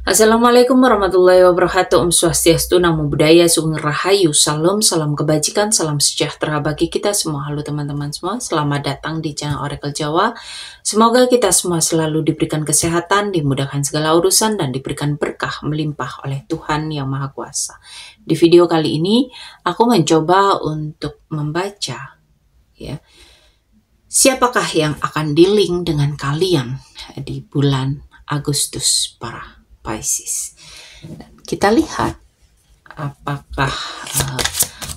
Assalamualaikum warahmatullahi wabarakatuh. Om Swastiastu, Namo Buddhaya, Sugeng Rahayu, Salam, salam kebajikan, salam sejahtera bagi kita semua. Halo teman-teman semua, selamat datang di channel Oracle Jawa. Semoga kita semua selalu diberikan kesehatan, dimudahkan segala urusan, dan diberikan berkah melimpah oleh Tuhan Yang Maha Kuasa. Di video kali ini, aku mencoba untuk membaca, siapakah yang akan di-link dengan kalian di bulan Agustus para Pisces. Kita lihat apakah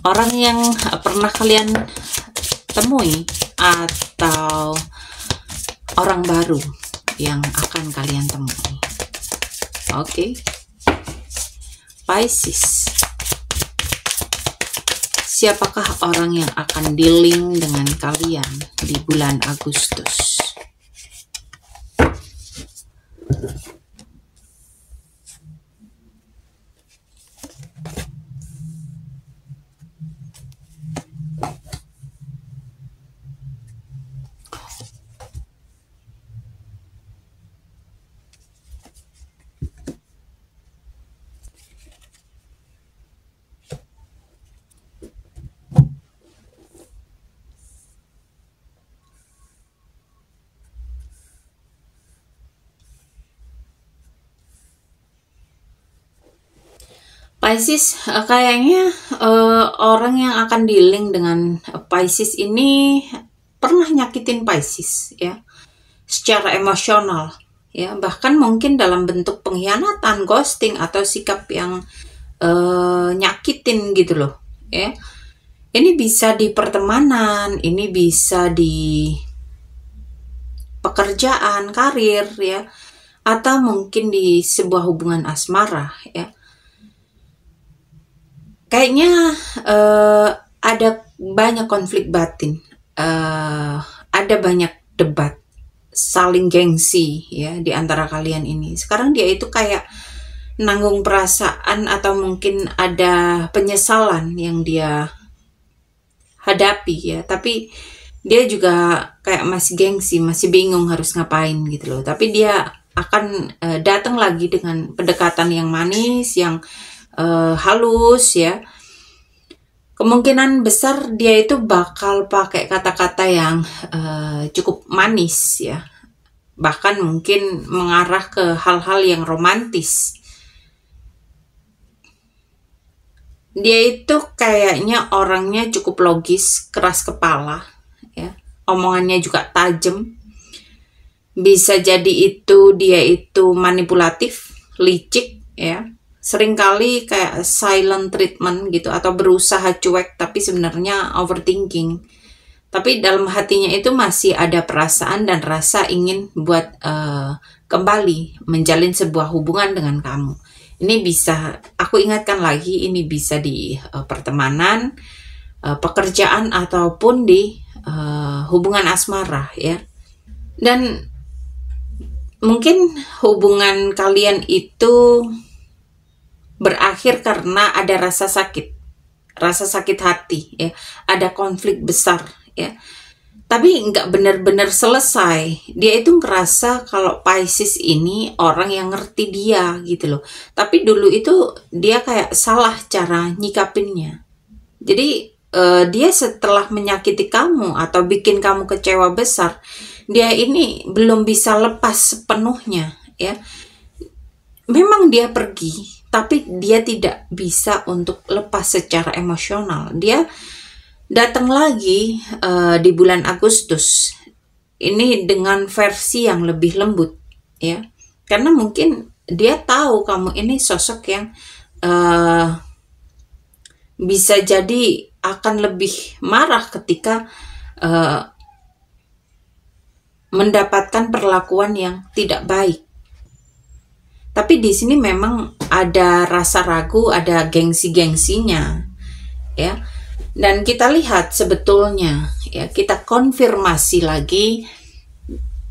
orang yang pernah kalian temui atau orang baru yang akan kalian temui. Oke. Pisces. Siapakah orang yang akan di-link dengan kalian di bulan Agustus? Pisces, kayaknya orang yang akan di-link dengan Pisces ini pernah nyakitin Pisces ya, secara emosional ya, bahkan mungkin dalam bentuk pengkhianatan, ghosting, atau sikap yang nyakitin gitu loh ya. Ini bisa di pertemanan, ini bisa di pekerjaan, karir ya, atau mungkin di sebuah hubungan asmara ya. Kayaknya ada banyak konflik batin, ada banyak debat, saling gengsi ya di antara kalian ini. Sekarang dia itu kayak nanggung perasaan atau mungkin ada penyesalan yang dia hadapi ya. Tapi dia juga kayak masih gengsi, masih bingung harus ngapain gitu loh. Tapi dia akan datang lagi dengan pendekatan yang manis, yang halus ya. Kemungkinan besar dia itu bakal pakai kata-kata yang cukup manis ya, bahkan mungkin mengarah ke hal-hal yang romantis. Dia itu kayaknya orangnya cukup logis, keras kepala ya, omongannya juga tajam. Bisa jadi dia itu manipulatif, licik ya, seringkali kayak silent treatment gitu, atau berusaha cuek tapi sebenarnya overthinking. Tapi dalam hatinya itu masih ada perasaan dan rasa ingin buat kembali menjalin sebuah hubungan dengan kamu. Ini bisa, aku ingatkan lagi, ini bisa di pertemanan, pekerjaan, ataupun di hubungan asmara ya. Dan mungkin hubungan kalian itu berakhir karena ada rasa sakit hati ya, ada konflik besar ya, tapi nggak benar-benar selesai. Dia itu ngerasa kalau Pisces ini orang yang ngerti dia gitu loh, tapi dulu itu dia kayak salah cara nyikapinnya. Jadi dia setelah menyakiti kamu atau bikin kamu kecewa besar, dia ini belum bisa lepas sepenuhnya ya. Memang dia pergi, tapi dia tidak bisa untuk lepas secara emosional. Dia datang lagi di bulan Agustus ini dengan versi yang lebih lembut ya, karena mungkin dia tahu kamu ini sosok yang bisa jadi akan lebih marah ketika mendapatkan perlakuan yang tidak baik. Tapi di sini memang ada rasa ragu, ada gengsi-gengsinya ya. Dan kita lihat sebetulnya ya, kita konfirmasi lagi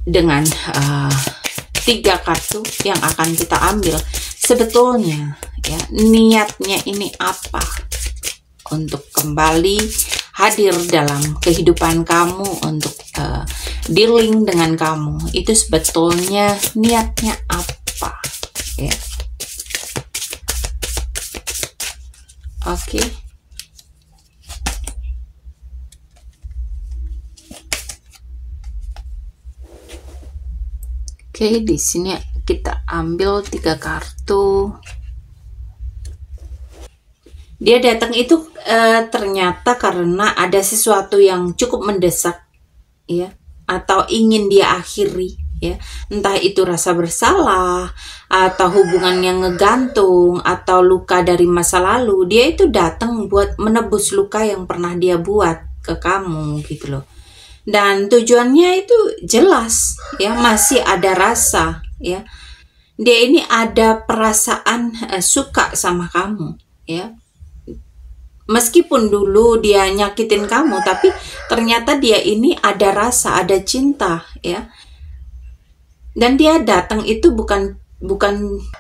dengan 3 kartu yang akan kita ambil. Sebetulnya ya, niatnya ini apa untuk kembali hadir dalam kehidupan kamu, untuk dealing dengan kamu, itu sebetulnya niatnya apa ya. Oke. Oke, di sini kita ambil 3 kartu. Dia datang itu ternyata karena ada sesuatu yang cukup mendesak, ya, atau ingin dia akhiri, ya. Entah itu rasa bersalah, atau hubungan yang ngegantung, atau luka dari masa lalu. Dia itu datang buat menebus luka yang pernah dia buat ke kamu, gitu loh. Dan tujuannya itu jelas, ya, masih ada rasa, ya. Dia ini ada perasaan suka sama kamu, ya. Meskipun dulu dia nyakitin kamu, tapi ternyata dia ini ada rasa, ada cinta, ya. Dan dia datang itu bukan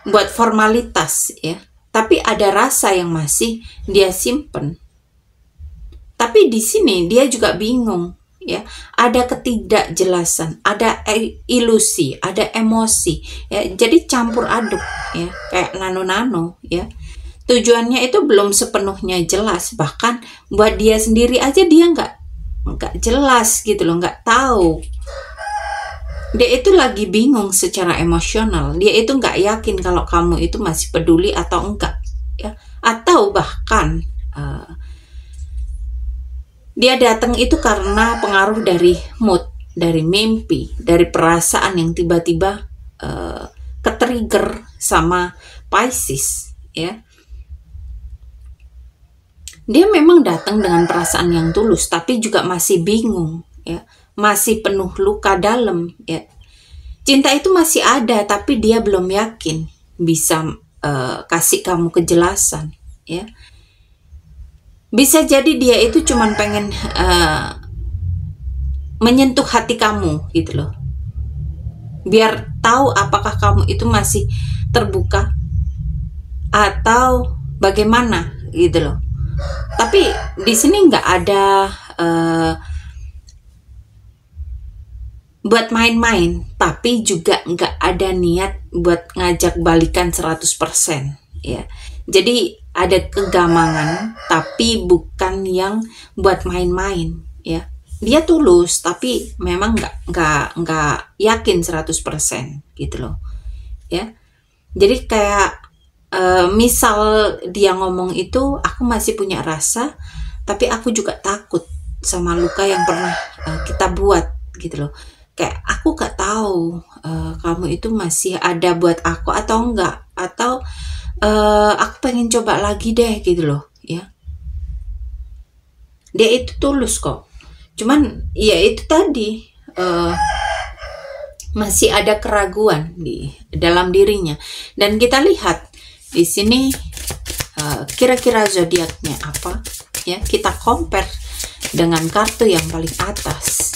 buat formalitas, ya, tapi ada rasa yang masih dia simpen. Tapi di sini dia juga bingung, ya, ada ketidakjelasan, ada ilusi, ada emosi, ya, jadi campur aduk, ya, kayak nano-nano, ya. Tujuannya itu belum sepenuhnya jelas, bahkan buat dia sendiri aja dia nggak jelas, gitu loh, nggak tahu. Dia itu lagi bingung secara emosional, dia itu nggak yakin kalau kamu itu masih peduli atau enggak, ya, atau bahkan dia datang itu karena pengaruh dari mood, dari mimpi, dari perasaan yang tiba-tiba ketrigger sama Pisces, ya. Dia memang datang dengan perasaan yang tulus, tapi juga masih bingung, ya, masih penuh luka dalam, ya. Cinta itu masih ada, tapi dia belum yakin bisa kasih kamu kejelasan, ya. Bisa jadi dia itu cuman pengen menyentuh hati kamu, gitu loh. Biar tahu apakah kamu itu masih terbuka atau bagaimana, gitu loh. Tapi di sini nggak ada buat main-main, tapi juga nggak ada niat buat ngajak balikan 100%, ya. Jadi ada kegamangan, tapi bukan yang buat main-main, ya. Dia tulus, tapi memang nggak yakin 100%, gitu loh, ya. Jadi kayak misal dia ngomong itu, aku masih punya rasa, tapi aku juga takut sama luka yang pernah kita buat, gitu loh. Kayak aku gak tahu kamu itu masih ada buat aku atau enggak, atau aku pengen coba lagi deh, gitu loh, ya. Dia itu tulus kok, cuman ya itu tadi masih ada keraguan di dalam dirinya. Dan kita lihat di sini kira-kira zodiaknya apa, ya. Kita compare dengan kartu yang paling atas.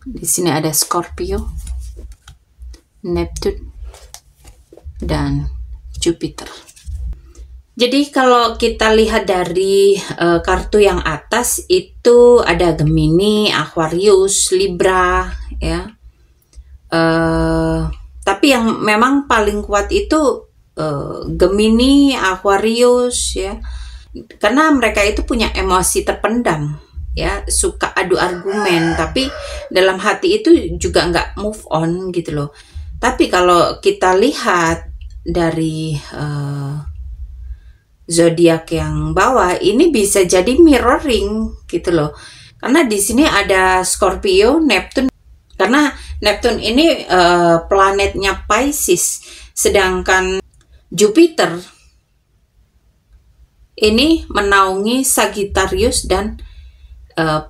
Di sini ada Scorpio, Neptune, dan Jupiter. Jadi kalau kita lihat dari kartu yang atas itu ada Gemini, Aquarius, Libra, ya. Tapi yang memang paling kuat itu Gemini, Aquarius, ya. Karena mereka itu punya emosi terpendam, ya, suka adu argumen, tapi dalam hati itu juga nggak move on, gitu loh. Tapi kalau kita lihat dari zodiak yang bawah ini bisa jadi mirroring, gitu loh. Karena di sini ada Scorpio, Neptune. Karena Neptune ini planetnya Pisces, sedangkan Jupiter ini menaungi Sagittarius dan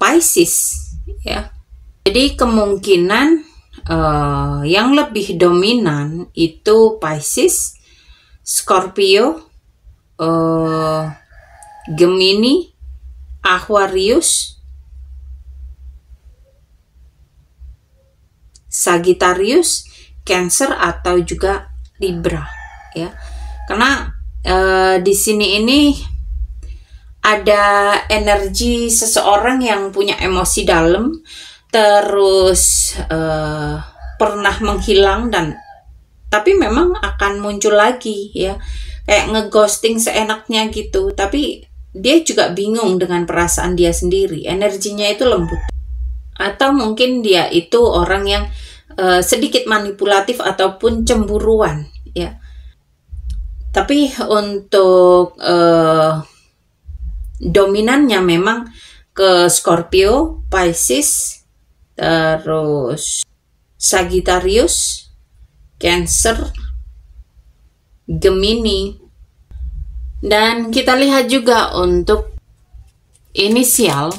Pisces, ya. Jadi kemungkinan yang lebih dominan itu Pisces, Scorpio, Gemini, Aquarius, Sagittarius, Cancer, atau juga Libra, ya. Karena di sini ini ada energi seseorang yang punya emosi dalam, terus pernah menghilang, tapi memang akan muncul lagi ya, kayak ngeghosting seenaknya gitu. Tapi dia juga bingung dengan perasaan dia sendiri, energinya itu lembut. Atau mungkin dia itu orang yang sedikit manipulatif ataupun cemburuan ya. Tapi untuk dominannya memang ke Scorpio, Pisces, terus Sagittarius, Cancer, Gemini. Dan kita lihat juga untuk inisial.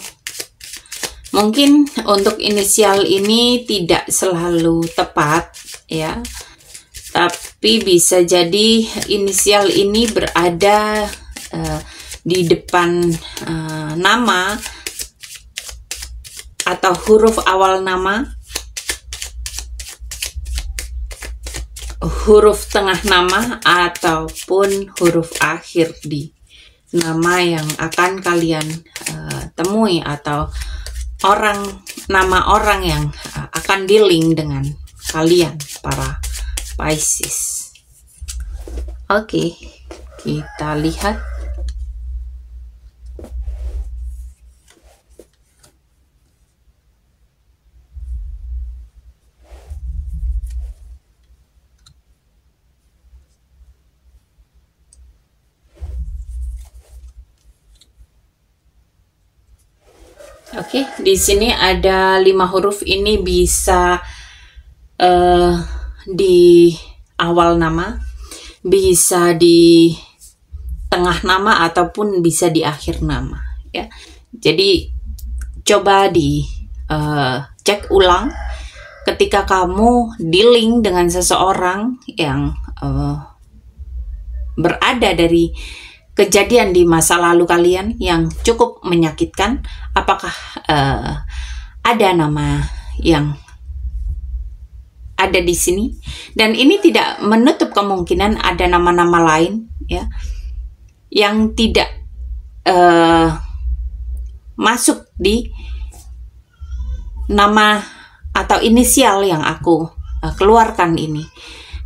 Mungkin untuk inisial ini tidak selalu tepat ya, tapi bisa jadi inisial ini berada di depan nama atau huruf awal nama, huruf tengah nama, ataupun huruf akhir di nama yang akan kalian temui, atau nama orang yang akan dealing dengan kalian para Pisces. Oke, kita lihat. Oke, di sini ada 5 huruf. Ini bisa di awal nama, bisa di tengah nama, ataupun bisa di akhir nama ya. Jadi coba di cek ulang ketika kamu dealing dengan seseorang yang berada dari kejadian di masa lalu kalian yang cukup menyakitkan. Apakah ada nama yang ada di sini? Dan ini tidak menutup kemungkinan ada nama-nama lain ya yang tidak masuk di nama atau inisial yang aku keluarkan ini.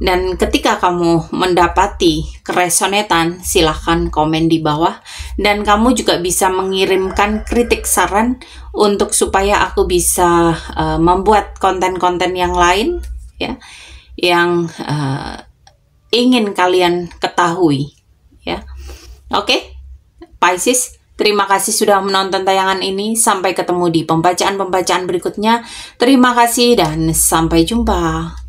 Dan ketika kamu mendapati keresonetan, silahkan komen di bawah. Dan kamu juga bisa mengirimkan kritik saran untuk supaya aku bisa membuat konten-konten yang lain ya, yang ingin kalian ketahui ya. Oke, Pisces, terima kasih sudah menonton tayangan ini. Sampai ketemu di pembacaan-pembacaan berikutnya. Terima kasih dan sampai jumpa.